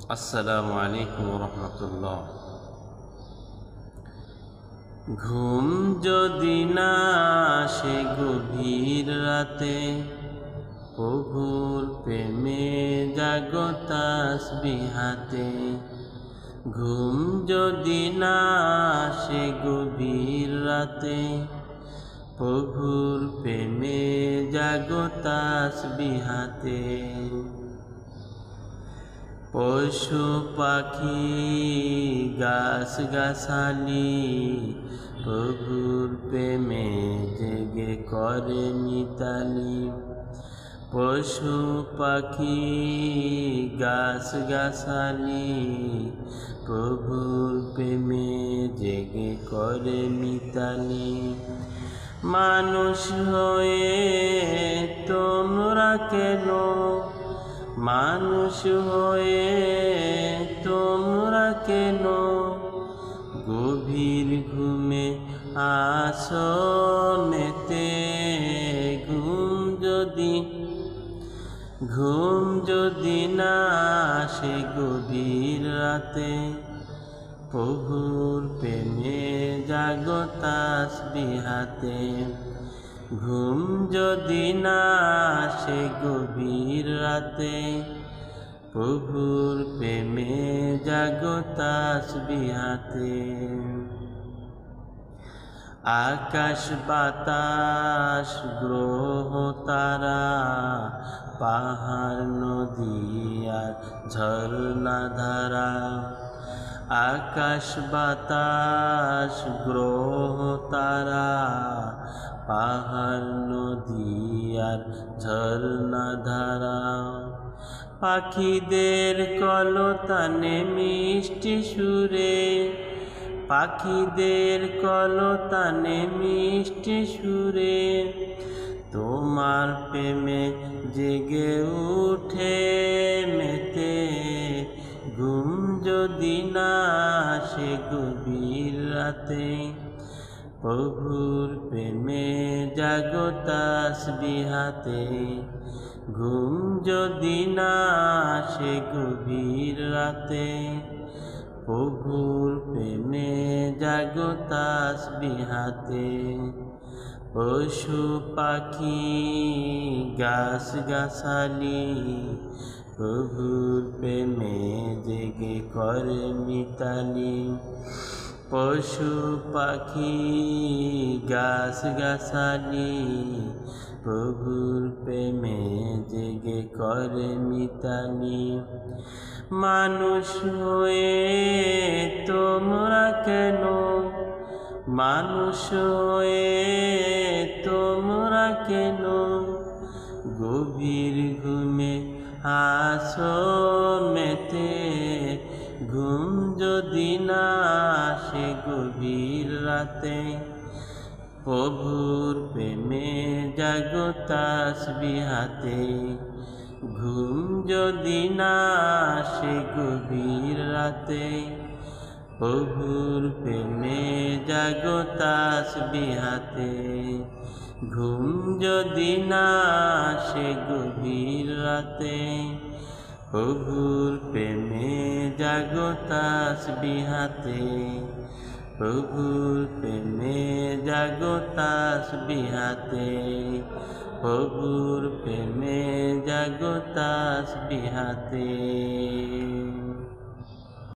আসসালামু আলাইকুম রহমতুল্লাহ। ঘুম যদি না আসে গভীর রাতে, প্রভুর প্রেমে জাগো তাসবিহাতে। ঘুম যদি না আসে গভীর রাতে, প্রভুর প্রেমে জাগো তাসবিহাতে। পশু পাখি গাছ গাছালি, প্রভুর প্রেমে জেগে করে মিতালি। পশু পাখি গাছ গাছালি, প্রভুর প্রেমে জেগে করে মিতালি। মানুষ হয়ে তোমরা কেন, মানুষ হয়ে তোমরা কেন গভীর ঘুমে আসো মেতে। ঘুম যদি না আসে গভীর রাতে, প্রভুর প্রেমে জাগো তাসবিহাতে। ঘুম যদি না আসে গভীর রাতে, প্রভুর প্রেমে জাগো তাসবিহাতে। আকাশ বাতাস গ্রহ তারা, পাহাড় নদী আর ঝর্ণা ধারা। আকাশ বাতাস গ্রহ তারা, পাহাড় নদী আর ঝর্ণা ধারা। পাখিদের কলতানে মিষ্টি সুরে, পাখিদের কলতানে মিষ্টি সুরে, তোমার প্রেমে জেগে উঠে মেতে। ঘুম যদি না আসে গভীর রাতে, প্রভুর প্রেমে জাগো তাসবিহাতে। ঘুম যদি না আসে গভীর রাতে, প্রভুর প্রেমে জাগো তাসবিহাতে। পশু পাখি গাছ গাছালি, প্রভুর প্রেমে জেগে করে মিতালি। পশু পাখি গাছ গাছালি, প্রভুর প্রেমে জেগে করে মিতালি। মানুষ হয়ে তোমরা কেন, মানুষ হয়ে তোমরা কেন গভীর ঘুমে আসো মেতে। ঘুম যদি না আসে গভীর রাতে, প্রভুর প্রেমে জাগো তাসবিহাতে। ঘুম যদি না আসে গভীর রাতে, প্রভুর প্রেমে জাগো তাসবিহাতে। ঘুম যদি না আসে গভীর রাতে, প্রভুর প্রেমে জাগো তাসবিহাতে। প্রভুর প্রেমে জাগো তাসবিহাতে। প্রভুর প্রেমে জাগো তাসবিহাতে।